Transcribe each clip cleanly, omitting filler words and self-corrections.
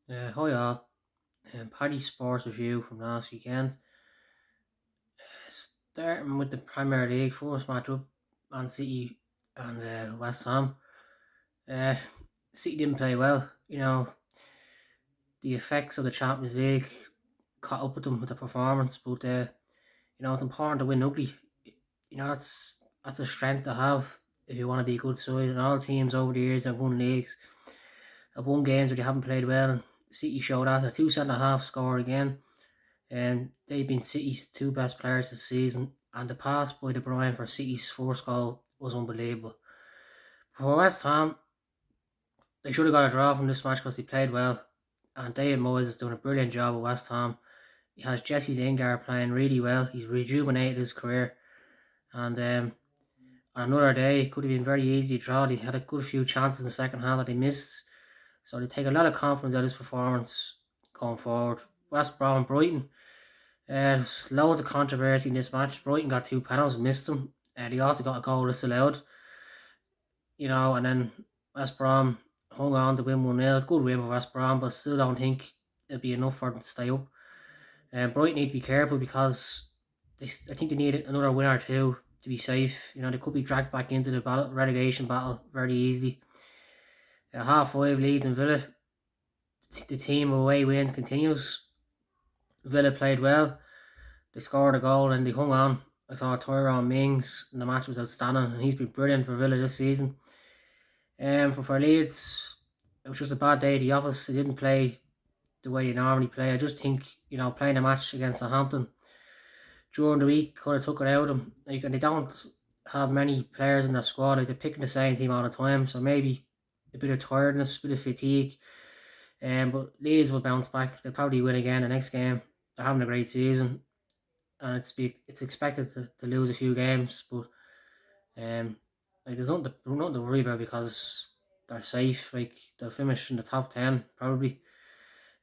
Hi all, Paddy Sports Review from last weekend. Starting with the Premier League first match up, Man City and West Ham. Uh, City didn't play well. The effects of the Champions League caught up with them with the performance, but it's important to win ugly. That's a strength to have if you want to be a good side. And all teams over the years have won leagues, have won games where they haven't played well. And City showed that. The two centre halves scored again. And they've been City's two best players this season, and the pass by De Bruyne for City's first goal was unbelievable. For West Ham, they should have got a draw from this match because they played well, and David Moyes is doing a brilliant job at West Ham. He has Jesse Lingard playing really well. He's rejuvenated his career, and on another day, it could have been very easy to draw. They had a good few chances in the second half that they missed, so they take a lot of confidence out of this performance going forward. West Brom and Brighton. There's loads of controversy in this match. Brighton got two penalties, missed them. They also got a goal disallowed, and then West Brom hung on to win 1-0. Good win for West Brom, but still don't think it'll be enough for them to stay up. Brighton need to be careful because I think they need another win or two to be safe. They could be dragged back into the relegation battle very easily. Half five leads in Villa. The team away win continues. Villa played well. They scored a goal and they hung on. I thought Tyrone Mings in the match was outstanding, and he's been brilliant for Villa this season. For Leeds, it was just a bad day at the office. They didn't play the way they normally play. I just think playing a match against Southampton during the week could have took it out of them. And they don't have many players in their squad. They're picking the same team all the time, so maybe a bit of tiredness, a bit of fatigue. But Leeds will bounce back. They'll probably win again the next game. They're having a great season, and it's expected to lose a few games, but there's nothing to worry about because they're safe. Like they'll finish in the top 10 probably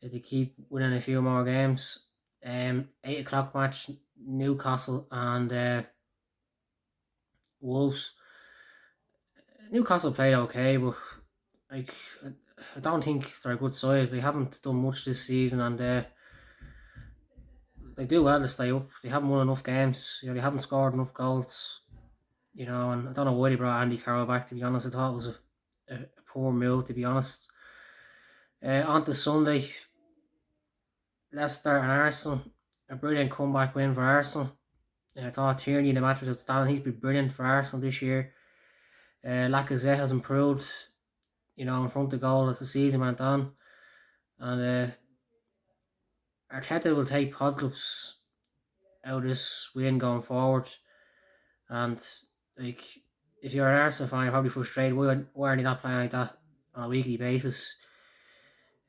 if they keep winning a few more games. 8 o'clock match, Newcastle and Wolves. Newcastle played okay, but like I don't think they're a good side. They haven't done much this season, and they do well to stay up. They haven't won enough games. They haven't scored enough goals. And I don't know why they brought Andy Carroll back. To be honest, I thought it was a poor move. To be honest, on to Sunday, Leicester and Arsenal. A brilliant comeback win for Arsenal. I thought Tierney in the match was outstanding. He's been brilliant for Arsenal this year. Lacazette has improved, in front of goal as the season went on. And Arteta will take positives out of this win going forward. And like, if you're an Arsenal fan, you're probably frustrated. Why are they not playing like that on a weekly basis?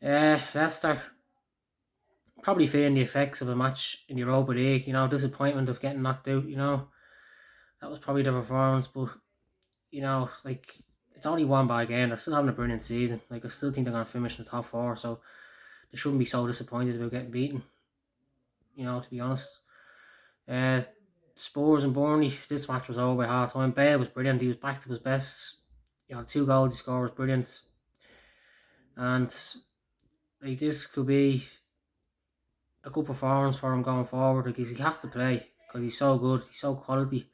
Leicester probably feeling the effects of a match in the Europa League. Disappointment of getting knocked out. That was probably the performance. But like it's only one bad game. They're still having a brilliant season. Like I still think they're gonna finish in the top four. So they shouldn't be so disappointed about getting beaten. To be honest. Uh, Spurs and Burnley. This match was over by half time. Bale was brilliant. He was back to his best. The 2 goals he scored was brilliant. And like this could be a good performance for him going forward because he has to play because he's so good, he's so quality.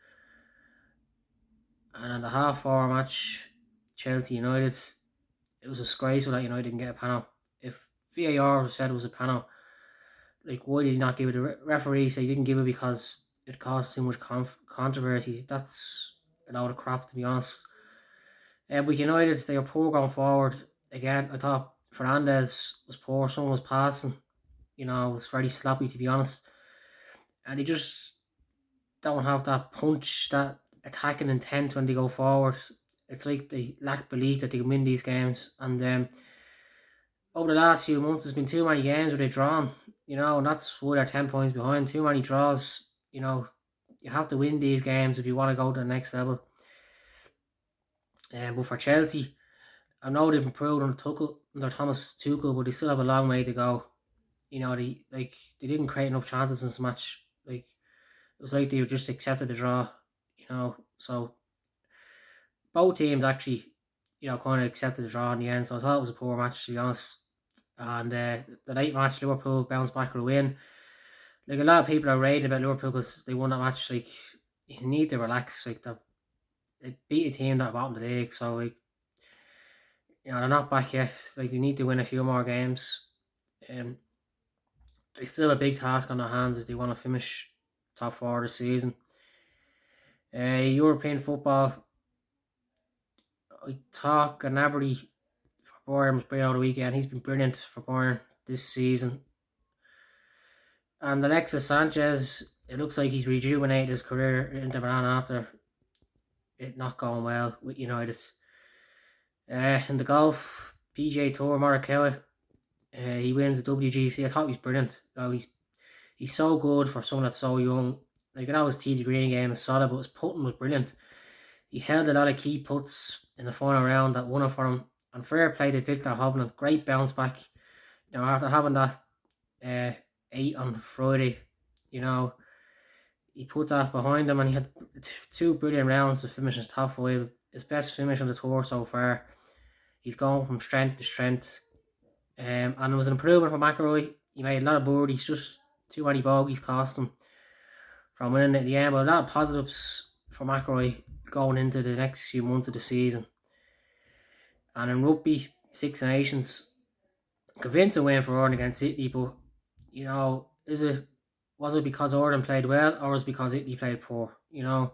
And in the half-hour match, Chelsea United, it was a disgraceful that United didn't get a penalty. If VAR said it was a penalty, like why did he not give it? The referee said he didn't give it because it caused too much controversy. That's a load of crap, to be honest. But United, they were poor going forward. Again, I thought Fernandez was poor. Someone was passing. It was very sloppy, to be honest. And they just don't have that punch, that attacking intent when they go forward. It's like they lack belief that they can win these games. And over the last few months, there's been too many games where they've drawn, and that's why they're 10 points behind. Too many draws, you have to win these games if you want to go to the next level. But for Chelsea, I know they've improved under Thomas Tuchel, but they still have a long way to go. They didn't create enough chances in this match. Like it was like they just accepted the draw. So both teams actually, kind of accepted the draw in the end. So I thought it was a poor match, to be honest. And the night match, Liverpool bounced back with a win. Like a lot of people are raving about Liverpool because they won that match. Like you need to relax. Like they beat a team that are bottom of the league, so like they're not back yet. Like they need to win a few more games. Um, they still have a big task on their hands if they want to finish top four this season. European football, I talk Gnabry for Bayern was brilliant over the weekend. He's been brilliant for Bayern this season. And Alexis Sanchez, it looks like he's rejuvenated his career in the Milan after it not going well with United. In the golf, PGA Tour, Morikawa, he wins the WGC. I thought he was brilliant. He's so good for someone that's so young. Like I know his tee to green game is solid, but his putting was brilliant. He held a lot of key puts in the final round that won it for him. And fair play to Victor Hovland. Great bounce back. After having that 8 on Friday, you know, he put that behind him and he had two brilliant rounds to finish his top five. His best finish on the tour so far. He's going from strength to strength. And it was an improvement for McIlroy. He made a lot of birdies, just too many bogeys cost him from winning at the end. But a lot of positives for McIlroy going into the next few months of the season. And in rugby, Six Nations, convincing win for Ireland against Italy, but was it because Ireland played well or was it because Italy played poor? I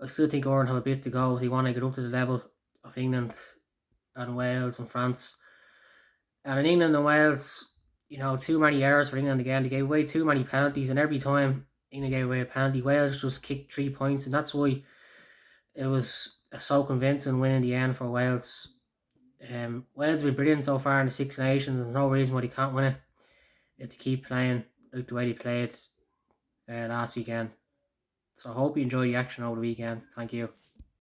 still think Ireland have a bit to go if they want to get up to the level of England and Wales and France. And in England and Wales, too many errors for England again. They gave away too many penalties, and every time England gave away a penalty, Wales just kicked 3 points, and that's why it was a so convincing win in the end for Wales. Wales have been brilliant so far in the Six Nations. There's no reason why they can't win it if they keep playing like the way they played last weekend. So I hope you enjoyed the action over the weekend. Thank you.